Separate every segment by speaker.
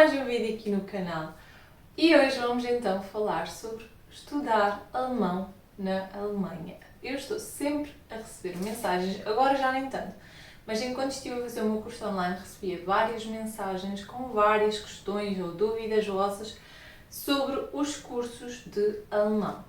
Speaker 1: mais um vídeo aqui no canal e hoje vamos então falar sobre estudar alemão na Alemanha. Eu estou sempre a receber mensagens, agora já nem tanto, mas enquanto estive a fazer o meu curso online recebia várias mensagens com várias questões ou dúvidas vossas sobre os cursos de alemão.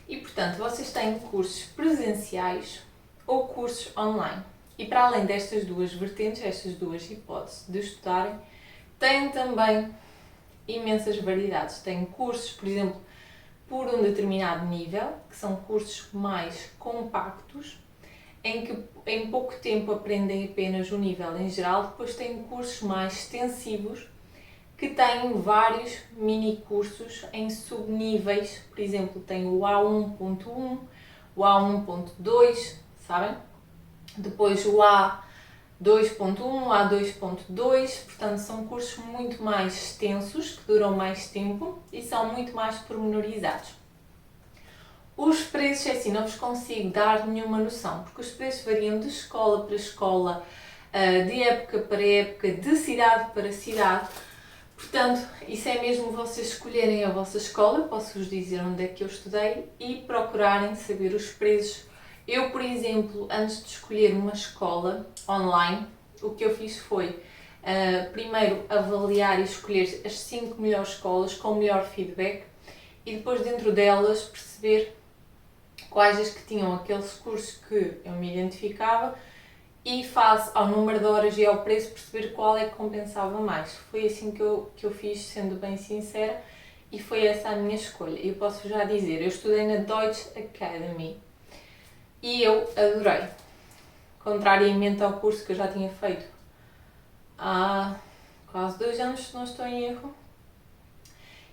Speaker 1: E portanto, vocês têm cursos presenciais ou cursos online. E para além destas duas vertentes, estas duas hipóteses de estudarem, têm também imensas variedades. Têm cursos, por exemplo, por um determinado nível, que são cursos mais compactos, em que em pouco tempo aprendem apenas o nível em geral. Depois têm cursos mais extensivos, que têm vários mini cursos em subníveis. Por exemplo, tem o A1.1, o A1.2, sabem? Depois o A2.1, o A2.2, portanto são cursos muito mais extensos, que duram mais tempo e são muito mais pormenorizados. Os preços, assim, não vos consigo dar nenhuma noção, porque os preços variam de escola para escola, de época para época, de cidade para cidade. Portanto, isso é mesmo vocês escolherem a vossa escola, eu posso-vos dizer onde é que eu estudei e procurarem saber os preços. Eu, por exemplo, antes de escolher uma escola online, o que eu fiz foi primeiro avaliar e escolher as 5 melhores escolas com melhor feedback e depois dentro delas perceber quais as que tinham aqueles cursos que eu me identificava e face ao número de horas e ao preço perceber qual é que compensava mais. Foi assim que eu fiz, sendo bem sincera, e foi essa a minha escolha. Eu posso já dizer, eu estudei na Deutsche Academy e eu adorei. Contrariamente ao curso que eu já tinha feito há quase 2 anos, se não estou em erro.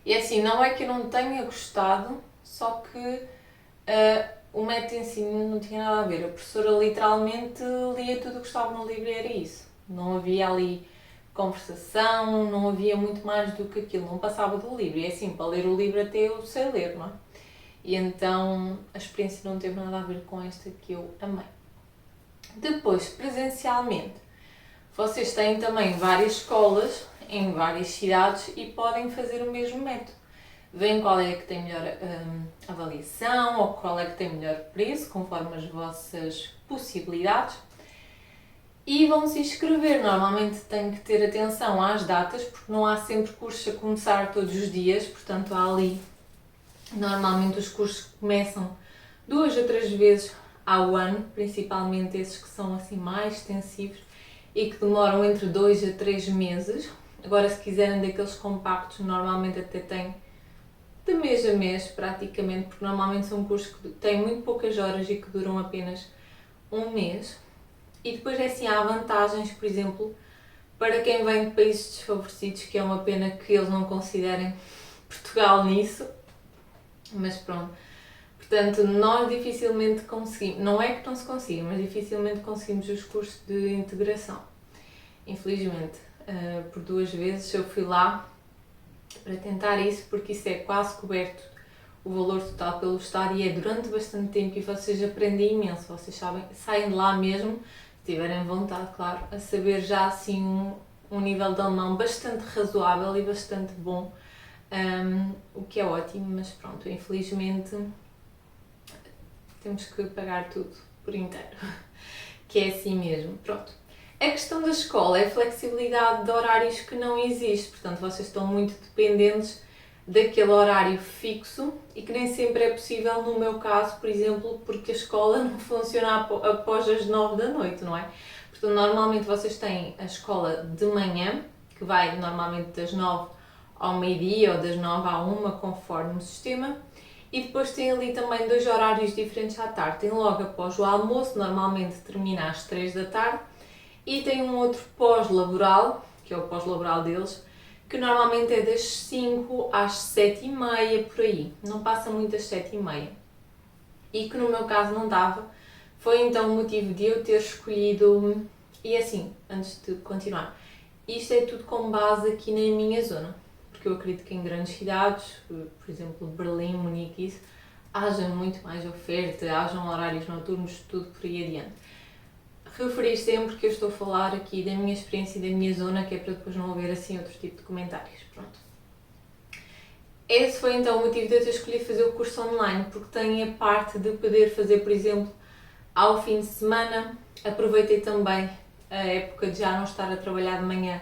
Speaker 1: E assim, não é que eu não tenha gostado, só que o método de ensino não tinha nada a ver. A professora literalmente lia tudo o que estava no livro e era isso. Não havia ali conversação, não havia muito mais do que aquilo, não passava do livro. E é assim, para ler o livro até eu sei ler, não é? E então a experiência não teve nada a ver com esta que eu amei. Depois, presencialmente, vocês têm também várias escolas em várias cidades e podem fazer o mesmo método. Veem qual é que tem melhor avaliação ou qual é que tem melhor preço, conforme as vossas possibilidades. E vão se inscrever. Normalmente têm que ter atenção às datas, porque não há sempre cursos a começar todos os dias, portanto há ali, normalmente os cursos começam 2 a 3 vezes ao ano, principalmente esses que são assim mais extensivos e que demoram entre 2 a 3 meses. Agora, se quiserem daqueles compactos, normalmente até têm de mês a mês, praticamente, porque normalmente são cursos que têm muito poucas horas e que duram apenas um mês. E depois é assim, há vantagens, por exemplo, para quem vem de países desfavorecidos, que é uma pena que eles não considerem Portugal nisso, mas pronto. Portanto, nós dificilmente conseguimos, não é que não se consiga, mas dificilmente conseguimos os cursos de integração. Infelizmente, por 2 vezes eu fui lá para tentar isso, porque isso é quase coberto o valor total pelo Estado e é durante bastante tempo e vocês aprendem imenso, vocês sabem, saem de lá mesmo, se tiverem vontade, claro, a saber já assim um nível de alemão bastante razoável e bastante bom, o que é ótimo, mas pronto, infelizmente temos que pagar tudo por inteiro, que é assim mesmo, pronto. A questão da escola é a flexibilidade de horários que não existe, portanto vocês estão muito dependentes daquele horário fixo e que nem sempre é possível no meu caso, por exemplo, porque a escola não funciona após as 9 da noite, não é? Portanto, normalmente vocês têm a escola de manhã, que vai normalmente das 9 ao meio-dia ou das 9 à 1, conforme o sistema, e depois tem ali também 2 horários diferentes à tarde. Tem logo após o almoço, normalmente termina às 3 da tarde, e tem um outro pós-laboral, que é o pós-laboral deles, que normalmente é das 5 às 7h30, por aí. Não passa muito às 7h30. E que no meu caso não dava. Foi então o motivo de eu ter escolhido... E assim, antes de continuar, isto é tudo com base aqui na minha zona. Porque eu acredito que em grandes cidades, por exemplo Berlim, Munique, isso, haja muito mais oferta, hajam horários noturnos, tudo por aí adiante. referir sempre que eu estou a falar aqui da minha experiência e da minha zona, que é para depois não haver assim outro tipo de comentários. Pronto. Esse foi então o motivo de eu ter escolhido fazer o curso online, porque tem a parte de poder fazer, por exemplo, ao fim de semana. Aproveitei também a época de já não estar a trabalhar de manhã,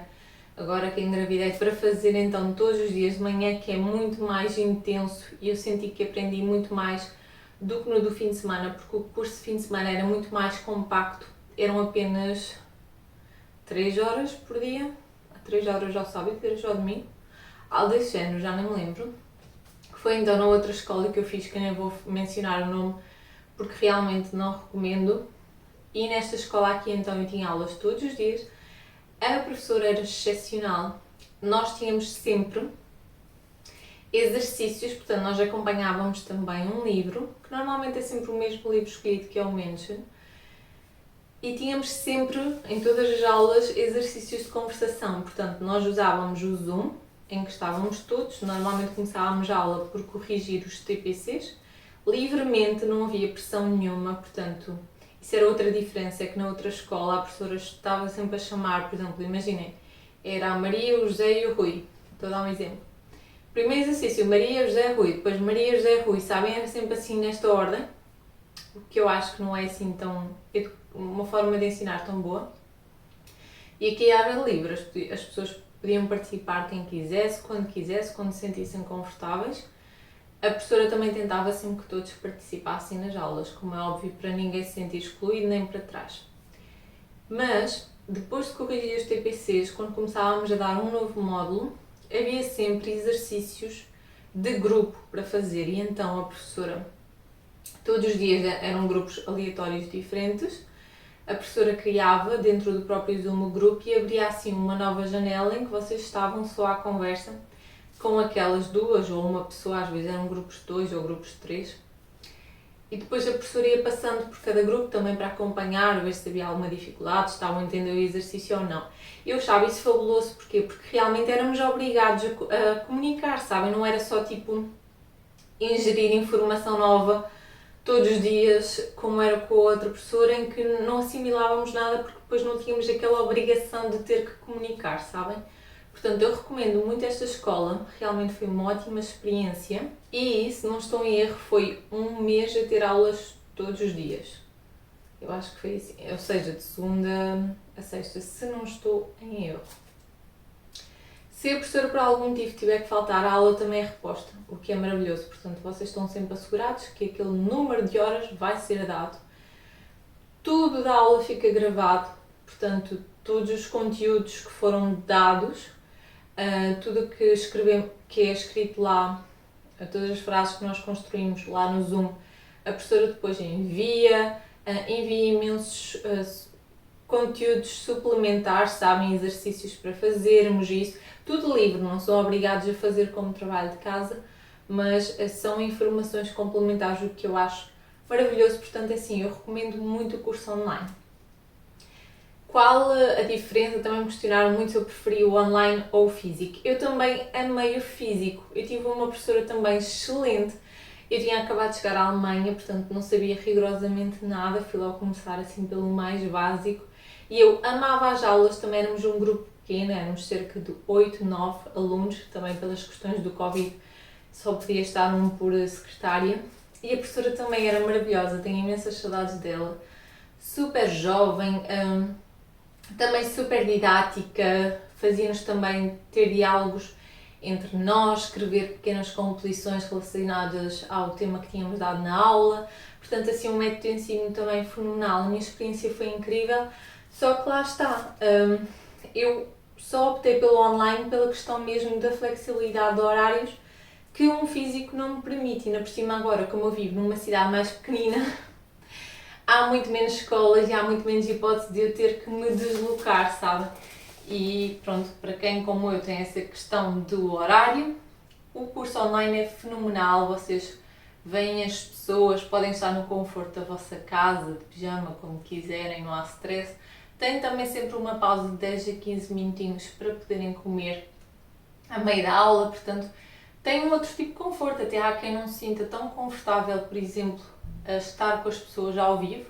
Speaker 1: agora que engravidei, para fazer então todos os dias de manhã, que é muito mais intenso, e eu senti que aprendi muito mais do que no do fim de semana, porque o curso de fim de semana era muito mais compacto, eram apenas 3 horas por dia, 3 horas ao sábado e 3 ao domingo, algo desse género, já nem me lembro, que foi então na outra escola que eu fiz, que eu nem vou mencionar o nome, porque realmente não recomendo. E nesta escola aqui então eu tinha aulas todos os dias, a professora era excepcional, nós tínhamos sempre exercícios, portanto nós acompanhávamos também um livro, que normalmente é sempre o mesmo livro escolhido, que é o Mention, e tínhamos sempre, em todas as aulas, exercícios de conversação, portanto nós usávamos o Zoom, em que estávamos todos, normalmente começávamos a aula por corrigir os TPCs, livremente, não havia pressão nenhuma, portanto, isso era outra diferença, é que na outra escola a professora estava sempre a chamar, por exemplo, imaginem, era a Maria, o José e o Rui, estou a dar um exemplo. Primeiro exercício, Maria, José, Rui, depois Maria, José, Rui, sabem? Era sempre assim nesta ordem, o que eu acho que não é assim tão, uma forma de ensinar tão boa. E aqui era livre, as pessoas podiam participar quem quisesse, quando se sentissem confortáveis. A professora também tentava sempre que todos participassem nas aulas, como é óbvio, para ninguém se sentir excluído nem para trás. Mas, depois de corrigir os TPCs, quando começávamos a dar um novo módulo, havia sempre exercícios de grupo para fazer, e então a professora, todos os dias eram grupos aleatórios diferentes, a professora criava dentro do próprio Zoom o grupo e abria assim uma nova janela em que vocês estavam só à conversa com aquelas duas ou uma pessoa, às vezes eram grupos de 2 ou grupos de 3. E depois a professora ia passando por cada grupo também para acompanhar, ver se havia alguma dificuldade, se estavam a entender o exercício ou não. Eu achava isso fabuloso, porquê? Porque realmente éramos obrigados a comunicar, sabem? Não era só tipo ingerir informação nova todos os dias, como era com a outra professora, em que não assimilávamos nada porque depois não tínhamos aquela obrigação de ter que comunicar, sabem? Portanto, eu recomendo muito esta escola, realmente foi uma ótima experiência e, se não estou em erro, foi um mês a ter aulas todos os dias. Eu acho que foi assim, ou seja, de segunda a sexta, se não estou em erro. Se a professora por algum motivo tiver que faltar, a aula também é reposta, o que é maravilhoso. Portanto, vocês estão sempre assegurados que aquele número de horas vai ser dado. Tudo da aula fica gravado, portanto, todos os conteúdos que foram dados, tudo que é escrito lá, todas as frases que nós construímos lá no Zoom, a professora depois envia imensos conteúdos suplementares, sabem, exercícios para fazermos isso, tudo livre, não são obrigados a fazer como trabalho de casa, mas são informações complementares, o que eu acho maravilhoso, portanto assim, eu recomendo muito o curso online. Qual a diferença? Também me questionaram muito se eu preferi o online ou o físico. Eu também amei o físico. Eu tive uma professora também excelente. Eu tinha acabado de chegar à Alemanha, portanto não sabia rigorosamente nada. Fui logo começar assim pelo mais básico. E eu amava as aulas, também éramos um grupo pequeno, éramos cerca de 8, 9 alunos, também pelas questões do Covid só podia estar um por secretária. E a professora também era maravilhosa, tenho imensas saudades dela. Super jovem, também super didática, fazia-nos também ter diálogos entre nós, escrever pequenas composições relacionadas ao tema que tínhamos dado na aula, portanto assim um método de ensino também fenomenal, a minha experiência foi incrível, só que lá está, eu só optei pelo online pela questão mesmo da flexibilidade de horários que um físico não me permite, e ainda por cima agora, como eu vivo numa cidade mais pequenina, há muito menos escolas e há muito menos hipótese de eu ter que me deslocar, sabe? E pronto, para quem como eu tem essa questão do horário, o curso online é fenomenal, vocês veem as pessoas, podem estar no conforto da vossa casa, de pijama, como quiserem, não há stress. Tem também sempre uma pausa de 10 a 15 minutinhos para poderem comer a meio da aula, portanto tem um outro tipo de conforto, até há quem não se sinta tão confortável, por exemplo, a estar com as pessoas ao vivo,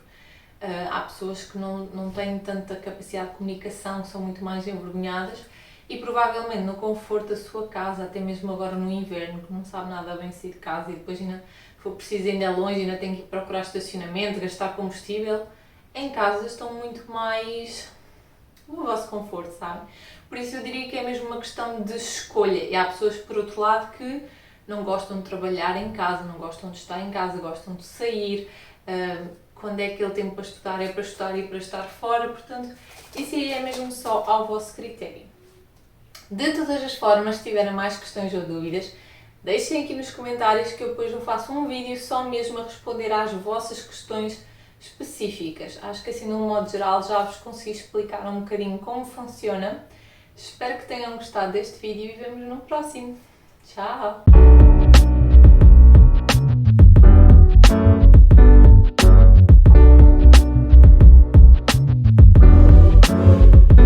Speaker 1: Há pessoas que não têm tanta capacidade de comunicação, que são muito mais envergonhadas e provavelmente no conforto da sua casa, até mesmo agora no inverno, que não sabe nada bem sair de casa e depois ainda for preciso ainda é longe, ainda tem que ir procurar estacionamento, gastar combustível, em casa estão muito mais no vosso conforto, sabem? Por isso eu diria que é mesmo uma questão de escolha. E há pessoas, por outro lado, que não gostam de trabalhar em casa, não gostam de estar em casa, gostam de sair. Quando é aquele tempo para estudar, é para estudar e para estar fora. Portanto, isso aí é mesmo só ao vosso critério. De todas as formas, se tiverem mais questões ou dúvidas, deixem aqui nos comentários que eu depois eu faço um vídeo só mesmo a responder às vossas questões específicas. Acho que assim, de um modo geral, já vos consegui explicar um bocadinho como funciona. Espero que tenham gostado deste vídeo e vemos no próximo. Tchau!